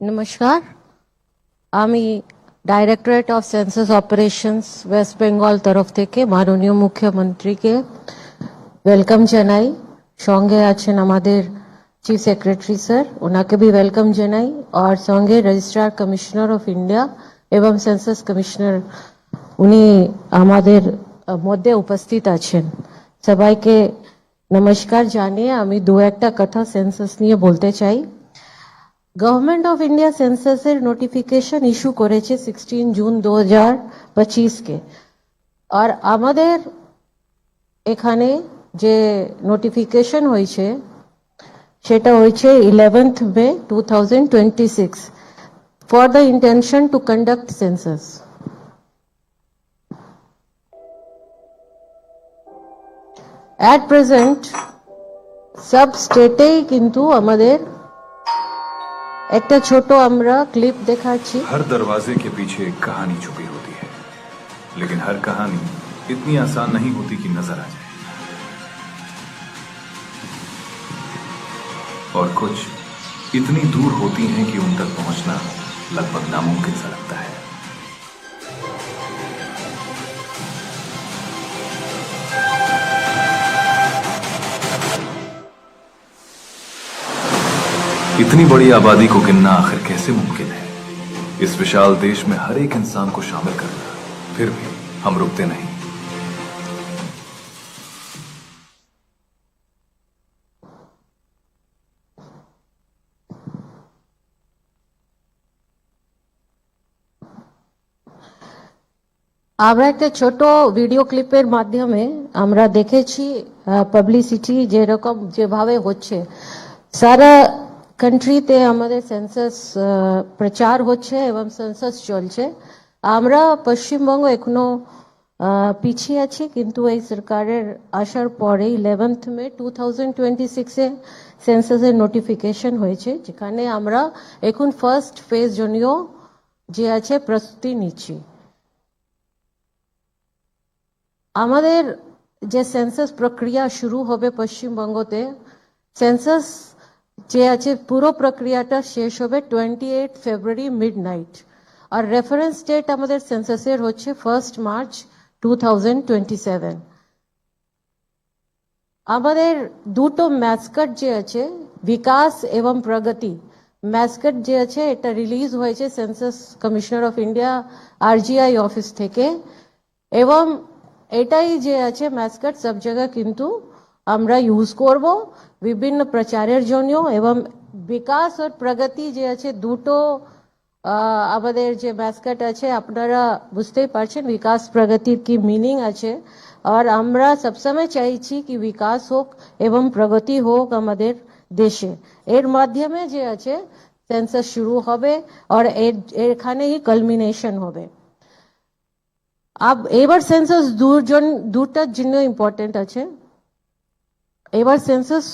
নমস্কার, আমি directorate of census operations West Bengal তরফ থেকে মাননীয় মুখ্যমন্ত্রীকে ওয়েলকাম জানাই। সঙ্গে আছেন আমাদের চিফ সেক্রেটারি স্যার, ওনাকে भी ওয়েলকাম জানাই। আর সঙ্গে রেজিস্ট্রার কমিশনার অফ ইন্ডিয়া এবং সেন্সাস কমিশনার উনি আমাদের মধ্যে উপস্থিত আছেন। সবাইকে নমস্কার জানিয়ে আমি দু একটা কথা সেন্সাস নিয়ে বলতে চাই। গভর্নমেন্ট অফ ইন্ডিয়া সেন্সাসের নোটিফিকেশন ইস্যু করেছে 16 জুন 2025 কে। আর আমাদের এখানে যে নোটিফিকেশন হয়েছে সেটা হয়েছে 11th May 2026 for the intention to conduct census. At present সব স্টেটেই কিন্তু আমাদের একটা ছোট আমরা ক্লিপ দেখাচ্ছি। हर दरवाजे के पीछे एक कहानी छुपी होती है, लेकिन हर कहानी इतनी आसान नहीं होती कि नजर आ जाए, और कुछ इतनी दूर होती हैं कि उन तक पहुंचना लगभग नामुमकिन सा लगता है। इतनी बड़ी आबादी को गिनना आखिर कैसे मुमकिन है? इस विशाल देश में हर एक इंसान को शामिल करना, फिर भी हम रुकते नहीं। আমরা একটা ছোট ভিডিও ক্লিপের মাধ্যমে আমরা দেখেছি পাবলিসিটি যেরকম যেভাবে হচ্ছে সারা কান্ট্রিতে আমাদের সেন্সাস প্রচার হচ্ছে এবং সেন্সাস চলছে। আমরা পশ্চিমবঙ্গ এখনো পিছিয়ে আছি, কিন্তু এই সরকারের আসার পরে 11th May 2026 সেন্সাসের নোটিফিকেশন হয়েছে, যেখানে আমরা এখন ফার্স্ট ফেজ জন্য যে আছে প্রস্তুতি নিচ্ছি। আমাদের যে সেন্সাস প্রক্রিয়া শুরু হবে পশ্চিমবঙ্গতে, সেন্সাস যে আছে পুরো প্রক্রিয়াটা শেষ হবে 28 ফেব্রুয়ারি মিডনাইট। আর রেফারেন্স ডেট আমাদের সেন্সাসের হচ্ছে 1 মার্চ 2027। আমাদের দুটো ম্যাসকট যে আছে, বিকাশ এবং প্রগতি ম্যাসকট যে আছে, এটা রিলিজ হয়েছে census commissioner of India আরজিআই office থেকে, এবং এটাই যে আছে ম্যাসকট সব জায়গায় কিন্তু আমরা ইউজ করব বিভিন্ন প্রচারের জন্য। এবং বিকাশ আর প্রগতি যে আছে দুটো আমাদের যে ম্যাসকট আছে, আপনারা বুঝতেই পারছেন বিকাশ প্রগতির কি মিনিং আছে। আর আমরা সবসময় চাইছি কি বিকাশ হোক এবং প্রগতি হোক আমাদের দেশে। এর মাধ্যমে যে আছে সেন্সাস শুরু হবে আর এখানেই কালমিনেশন হবে। এবার সেন্সাস দুটার জন্য ইম্পর্টেন্ট আছে। এবার সেন্সাস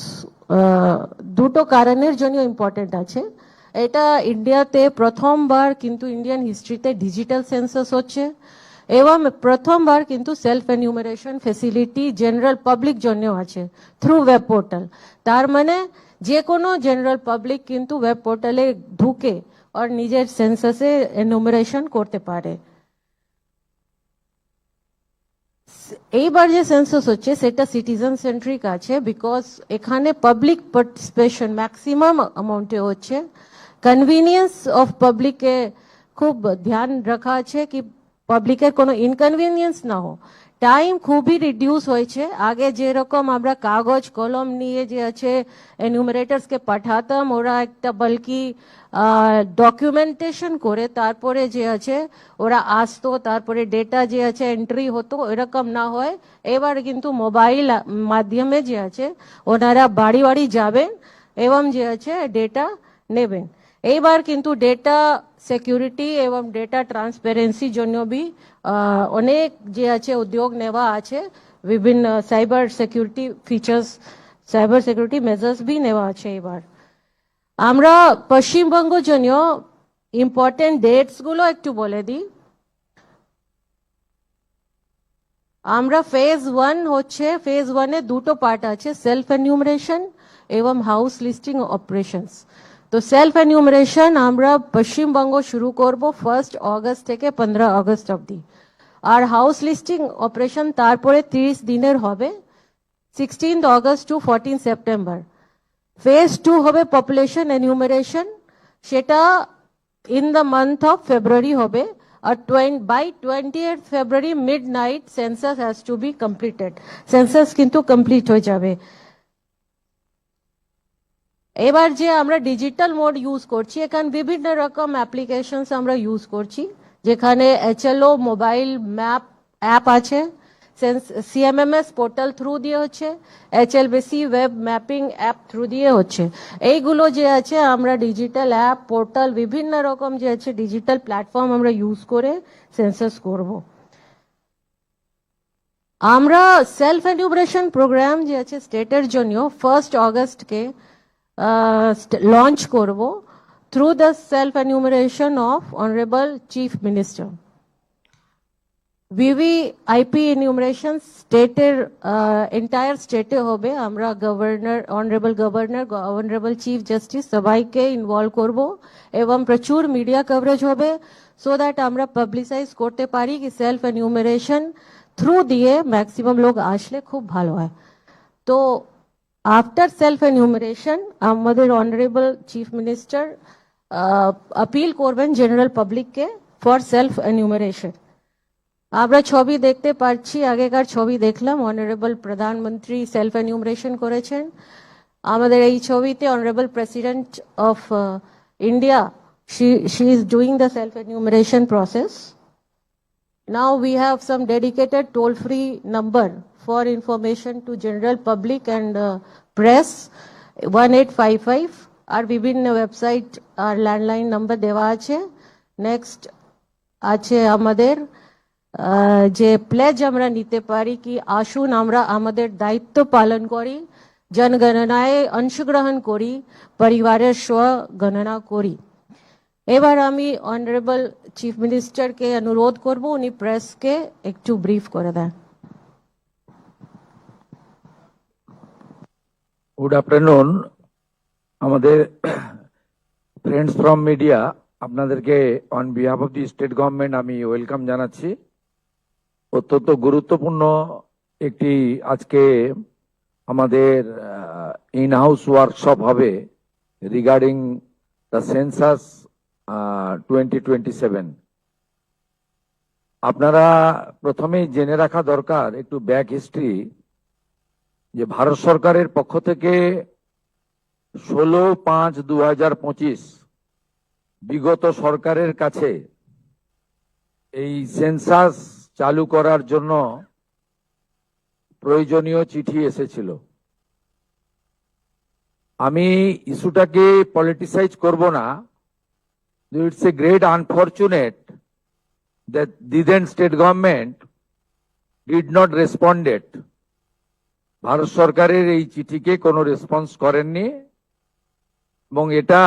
দুটো কারণের জন্য ইম্পর্টেন্ট আছে। এটা ইন্ডিয়াতে প্রথমবার কিন্তু ইন্ডিয়ান হিস্ট্রিতে ডিজিটাল সেন্সাস হচ্ছে, এবং প্রথমবার কিন্তু self enumeration facility general public জন্য আছে থ্রু ওয়েব পোর্টাল। তার মানে যে কোনো জেনারেল পাবলিক কিন্তু ওয়েব পোর্টালে ঢুকে আর নিজের সেন্সাসে এনিউমারেশন করতে পারে। এইবার যে সেন্সাস হচ্ছে সেটা সিটিজেন সেন্ট্রিক আছে, বিকজ এখানে পাবলিক পার্টিসিপেশন ম্যাক্সিমাম অ্যামাউন্টে হচ্ছে। কনভিনিয়েন্স অফ পাবলিকে খুব ধ্যান রাখা আছে কি পাবলিকের কোনো ইনকনভিনিয়েন্স না হোক। টাইম খুবই রিডিউস হয়েছে। আগে যেরকম আমরা কাগজ কলম নিয়ে যে আছে এনিউমারেটরসকে পাঠাতাম, ওরা একটা বাল্কি ডকুমেন্টেশন করে তারপরে যে আছে ওরা আসতো, তারপরে ডেটা যে আছে এন্ট্রি হতো, এরকম না হয়। এবার কিন্তু মোবাইল মাধ্যমে যে আছে ওনারা বাড়ি বাড়ি যাবেন এবং যে আছে ডেটা নেবেন। এইবার কিন্তু ডেটা সিকিউরিটি এবং ডেটা ট্রান্সপারেন্সির জন্য भी অনেক যে আছে উদ্যোগ নেওয়া আছে। বিভিন্ন cyber security features, cyber security measures भी নেওয়া আছে। এবার আমরা পশ্চিমবঙ্গ জন্য ইম্পর্টেন্ট ডেটস গুলো একটু বলে দিই। আমরা ফেজ 1 হচ্ছে, ফেজ 1 এ দুটো পার্ট আছে, সেলফ এনিউমারেশন এবং হাউস লিস্টিং অপারেশনস। তো সেলফ এনিউমারেশন আমরা পশ্চিমবঙ্গ শুরু করব 1 অগস্ট থেকে 15 অগস্ট অবধি, আর হাউস লিস্টিং অপারেশন তারপরে 30 দিনের হবে, 16 অগস্ট টু 14 সেপ্টেম্বর। ফেজ 2 হবে পপুলেশন এনিউমারেশন, সেটা in the month of February হবে, আর by 20th February midnight census has to be completed. Census কিন্তু কমপ্লিট হয়ে যাবে। এবার যে আমরা ডিজিটাল মোড ইউজ করছি, এখানে বিভিন্ন রকম অ্যাপ্লিকেশনস আমরা ইউজ করছি, যেখানে HLO মোবাইল ম্যাপ অ্যাপ আছে, CMMS পোর্টাল থ্রু দিয়ে হচ্ছে, HLBC web mapping app through দিয়ে হচ্ছে। এইগুলো যে আছে আমরা ডিজিটাল অ্যাপ পোর্টাল বিভিন্ন রকম যে আছে ডিজিটাল প্ল্যাটফর্ম আমরা ইউজ করে সেন্সাস করব। আমরা সেলফ এনিউমারেশন প্রোগ্রাম যে আছে স্টেটের জন্য 1 অগস্টকে লঞ্চ করব through the self enumeration of honourable chief minister. VVIP enumeration স্টেটের এন্টায়ার স্টেটে হবে। আমরা governor, honourable governor, honourable chief justice সবাইকে ইনভলভ করব এবং প্রচুর মিডিয়া কভারেজ হবে, সো দ্যাট আমরা পাবলিসাইজ করতে পারি কি সেলফ এনিউমারেশন থ্রু দিয়ে ম্যাক্সিমাম লোক আসলে খুব ভালো হয়। তো আফটার সেলফ এনিউমারেশন আমাদের অনারেবল চিফ মিনিস্টার আপিল করবেন জেনারেল পাবলিককে ফর সেলফ এনিউমারেশন। আমরা ছবি দেখতে পাচ্ছি, আগেকার ছবি দেখলাম, অনারেবল প্রধানমন্ত্রী সেলফ এনিউমারেশন করেছেন। আমাদের এই ছবিতে honourable president of India, she is doing the self enumeration process. Now we have some dedicated toll free number for information to general public and press, 1855, আর বিভিন্ন ওয়েবসাইট আর ল্যান্ডলাইন নাম্বার দেওয়া আছে। Next আছে আমাদের যে প্লেজ আমরা নিতে পারি কি আসুন আমরা আমাদের দায়িত্ব পালন করি, জনগণনায় অংশগ্রহণ করি, পরিবারের স্বগণনা করি। এবার আমি অনারেবল চিফ মিনিস্টারকে অনুরোধ করব উনি প্রেসকে একটু ব্রিফ করে দেন। Good afternoon. আমাদের ফ্রেন্ডস ফ্রম মিডিয়া, আপনাদেরকে on behalf of the state government আমি ওয়েলকাম জানাচ্ছি। অত্যন্ত গুরুত্বপূর্ণ একটি আজকে আমাদের ইন হাউস ওয়ার্কশপ হবে রিগার্ডিং দ্য সেন্সাস 2027। আপনারা প্রথমেই জেনে রাখা দরকার একটু ব্যাক হিস্ট্রি, যে ভারত সরকারের পক্ষ থেকে 16/5/2025 বিগত সরকারের কাছে এই সেন্সাস চালু করার জন্য প্রয়োজনীয় চিঠি এসেছিল। আমি ইস্যুটাকে পলিটিসাইজ করব না। It's a great unfortunate that the then state government did not respond it. Bharat সরকারের এই চিঠিকে কোনো রেসপন্স করেননি, এবং এটা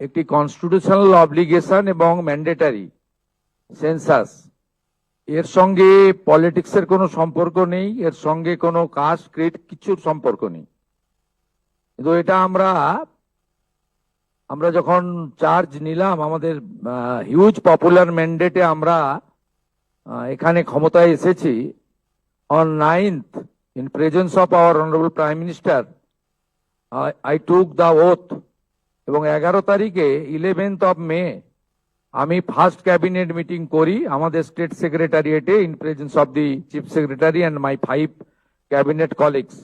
একটি কনস্টিটিউশনাল অব্লিগেশন এবং ম্যান্ডেটারি সেন্সাস। এর সঙ্গে পলিটিক্সের কোনো সম্পর্ক নেই, এর সঙ্গে কোনো কাস্ট ক্রিড কিছুর সম্পর্ক নেই। কিন্তু এটা আমরা যখন চার্জ নিলাম, আমাদের হিউজ পপুলার ম্যান্ডেটে আমরা এখানে ক্ষমতায় এসেছি। On 9th in presence of our honorable prime minister I took the oath, এবং 11 তারিখে 11th of May আমি ফার্স্ট ক্যাবিনেট মিটিং করি আমাদের স্টেট সেক্রেটারিয়েটে in presence of the chief secretary and my 5 cabinet colleagues.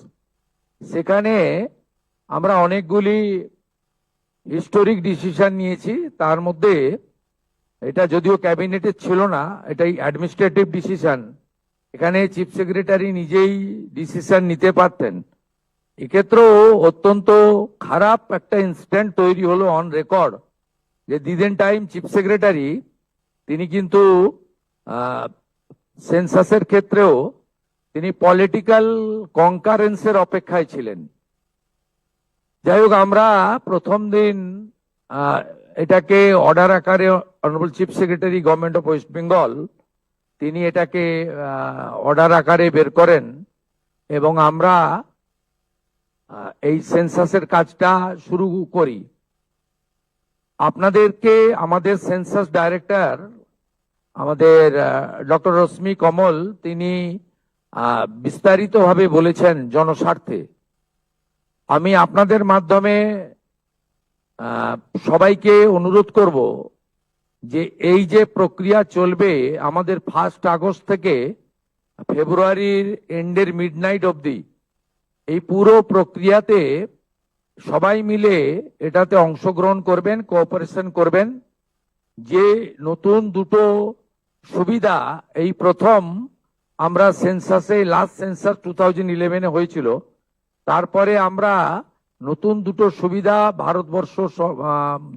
সেখানে আমরা অনেকগুলি হিস্টোরিক ডিসিশন নিয়েছি। তার মধ্যে এটা যদিও ক্যাবিনেটে ছিল না, এটাই অ্যাডমিনিস্ট্রেটিভ ডিসিশন। এখানে চিফ সেক্রেটারি নিজেই ডিসিশন নিতে পারতেন। এক্ষেত্রেও অত্যন্ত খারাপ একটা ইনসিডেন্ট তৈরি হলো অন রেকর্ড, যে দিদেন টাইম চিফ সেক্রেটারি তিনি কিন্তু সেন্সাসের ক্ষেত্রেও তিনি পলিটিক্যাল কনকারেন্সের অপেক্ষায় ছিলেন। যাই হোক, আমরা প্রথম দিন এটাকে অর্ডার আকারে honourable chief secretary government of West Bengal তিনি এটাকে অর্ডার আকারে বের করেন, এবং আমরা এই সেন্সাসের কাজটা শুরু করি। আপনাদেরকে আমাদের সেন্সাস ডাইরেক্টর আমাদের ডক্টর রশ্মি কমল তিনি বিস্তারিতভাবে বলেছেন জনস্বার্থে। আমি আপনাদের মাধ্যমে সবাইকে অনুরোধ করব যে এই যে প্রক্রিয়া চলবে আমাদের 1 আগস্ট থেকে ফেব্রুয়ারির এন্ডের মিডনাইট অবধি, এই পুরো প্রক্রিয়াতে সবাই মিলে এটাতে অংশগ্রহণ করবেন, কোঅপারেশন করবেন। যে নতুন দুটো সুবিধা এই প্রথম আমরা সেন্সাসে, লাস্ট সেন্সাস 2011-এ হয়েছিল, তারপরে আমরা নতুন দুটো সুবিধা ভারতবর্ষ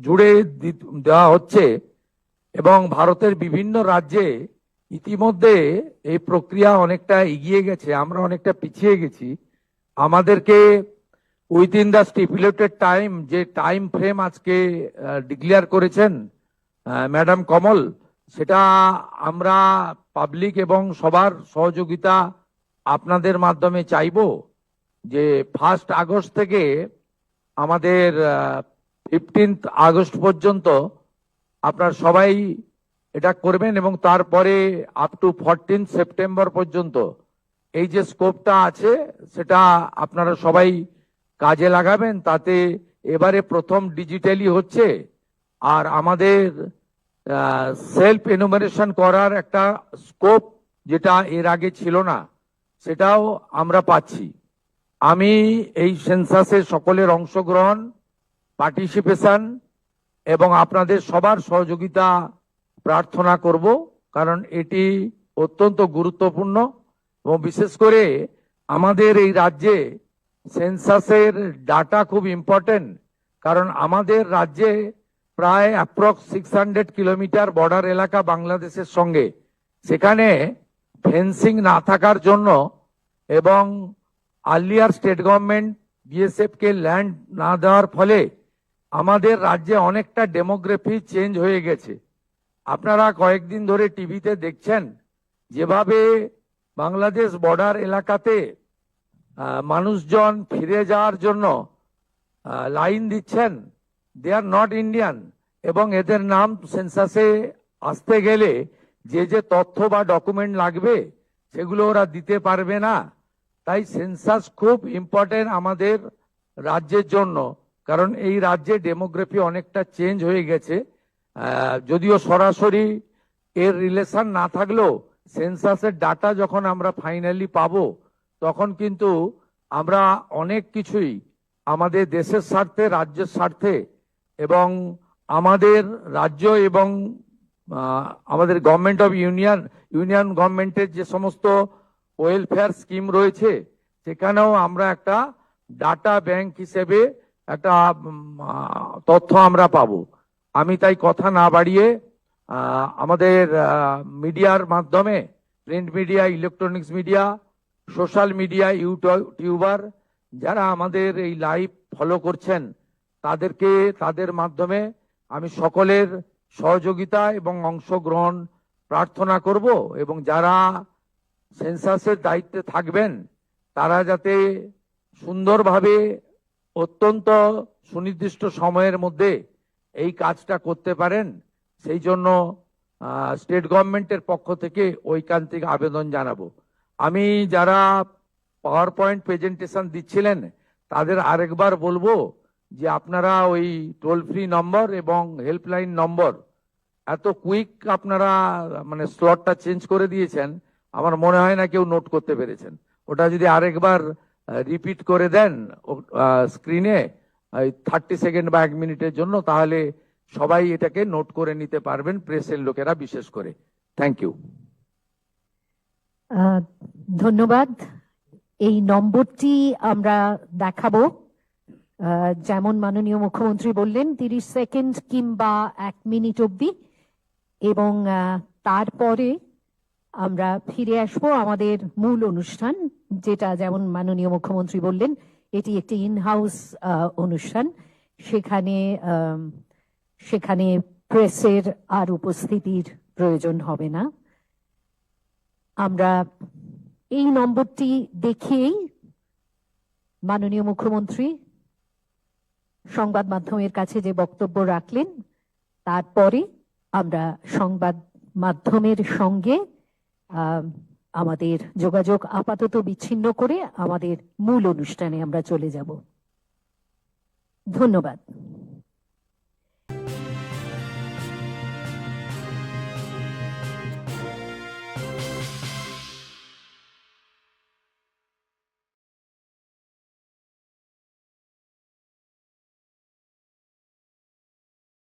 জুড়ে দেওয়া হচ্ছে এবং ভারতের বিভিন্ন রাজ্যে ইতিমধ্যে এই প্রক্রিয়া অনেকটা এগিয়ে গেছে, আমরা অনেকটা পিছিয়ে গেছি। আমাদেরকে উইথিন দ্য স্টিপুলেটেড টাইম, যে টাইম ফ্রেম আজকে ডিক্লেয়ার করেছেন ম্যাডাম কমল, সেটা আমরা পাবলিক এবং সবার সহযোগিতা আপনাদের মাধ্যমে চাইব যে 1 আগস্ট থেকে আমাদের 15 আগস্ট পর্যন্ত আপনার সবাই এটা করবেন এবং তারপরে আপ টু 14 সেপ্টেম্বর পর্যন্ত এই যে স্কোপটা আছে সেটা আপনারা সবাই কাজে লাগাবেন। তাতে এবারে প্রথম ডিজিটালি হচ্ছে, আর আমাদের সেলফ এনুমারেশন করার একটা স্কোপ যেটা এর আগে ছিল না, সেটাও আমরা পাচ্ছি। আমি এই সেন্সাসে সকলের অংশগ্রহণ, পার্টিসিপেশন এবং আপনাদের সবার সহযোগিতা প্রার্থনা করব, কারণ এটি অত্যন্ত গুরুত্বপূর্ণ এবং বিশেষ করে আমাদের এই রাজ্যে সেন্সাসের ডাটা খুব ইম্পর্টেন্ট। কারণ আমাদের রাজ্যে প্রায় অ্যাপ্রক্স 600 কিলোমিটার বর্ডার এলাকা বাংলাদেশের সঙ্গে, সেখানে ফেন্সিং না থাকার জন্য এবং আর্লিয়ার স্টেট গভর্নমেন্ট বিএসএফ কে ল্যান্ড না দেওয়ার ফলে আমাদের রাজ্যে অনেকটা ডেমোগ্রাফি চেঞ্জ হয়ে গেছে। আপনারা কয়েকদিন ধরে টিভিতে দেখছেন যেভাবে বাংলাদেশ বর্ডার এলাকাতে মানুষজন ফিরে যাওয়ার জন্য লাইন দিচ্ছেন, দে আর নট ইন্ডিয়ান, এবং এদের নাম সেন্সাসে আসতে গেলে যে যে তথ্য বা ডকুমেন্ট লাগবে সেগুলো ওরা দিতে পারবে না। তাই সেন্সাস খুব ইম্পর্টেন্ট আমাদের রাজ্যের জন্য, কারণ এই রাজ্যে ডেমোগ্রাফি অনেকটা চেঞ্জ হয়ে গেছে। যদিও সরাসরি এর রিলেশন না থাকলেও সেন্সাসের ডাটা যখন আমরা ফাইনালি পাবো তখন কিন্তু আমরা অনেক কিছুই আমাদের দেশের স্বার্থে, রাজ্যের স্বার্থে এবং আমাদের রাজ্য এবং আমাদের গভর্নমেন্ট অফ ইউনিয়ন গভর্নমেন্টের যে সমস্ত ওয়েলফেয়ার স্কিম রয়েছে সেখানেও আমরা একটা ডাটা ব্যাংক হিসেবে একটা তথ্য আমরা পাবো। আমি তাই কথা না বাড়িয়ে আমাদের মিডিয়ার মাধ্যমে, print media, electronics media, social media, YouTuber যারা আমাদের এই লাইভ ফলো করছেন তাদেরকে, তাদের মাধ্যমে আমি সকলের সহযোগিতা এবং অংশগ্রহণ প্রার্থনা করব এবং যারা সেন্সাসের দায়িত্বে থাকবেন তারা যাতে সুন্দরভাবে অত্যন্ত সুনির্দিষ্ট সময়ের মধ্যে এই কাজটা করতে পারেন সেই জন্য স্টেট গভর্নমেন্টের পক্ষ থেকে ঐকান্তিক আবেদন জানাবো। আমি যারা পাওয়ার পয়েন্ট প্রেজেন্টেশন দিচ্ছিলেন তাদের আরেকবার বলবো যে আপনারা ওই টোল ফ্রি নম্বর এবং হেল্পলাইন নম্বর এত কুইক আপনারা মানে স্লটটা চেঞ্জ করে দিয়েছেন, আমার মনে হয় না কেউ নোট করতে পেরেছেন। ওটা যদি আরেকবার রিপিট করে দেন স্ক্রিনে 30 সেকেন্ড বা 1 মিনিটের জন্য, তাহলে সবাই এটাকে নোট করে নিতে পারবেন, প্রেসের লোকেরা বিশেষ করে। Thank you. ধন্যবাদ। এই নম্বরটি আমরা দেখাবো, যেমন মাননীয় মুখ্যমন্ত্রী বললেন 30 সেকেন্ড কিংবা 1 মিনিট অবধি, এবং তারপরে আমরা ফিরে আসবো আমাদের মূল অনুষ্ঠান, যেটা যেমন মাননীয় মুখ্যমন্ত্রী বললেন এটি একটি ইনহাউস অনুষ্ঠান। সেখানে প্রেসের আর উপস্থিতির প্রয়োজন হবে না। আমরা এই নম্বরটি দেখেই মাননীয় মুখ্যমন্ত্রী সংবাদ মাধ্যমের কাছে যে বক্তব্য রাখলেন তারপরে আমরা সংবাদ মাধ্যমের সঙ্গে আমাদের যোগাযোগ আপাতত বিচ্ছিন্ন করে আমাদের মূল অনুষ্ঠানে আমরা চলে যাব। ধন্যবাদ।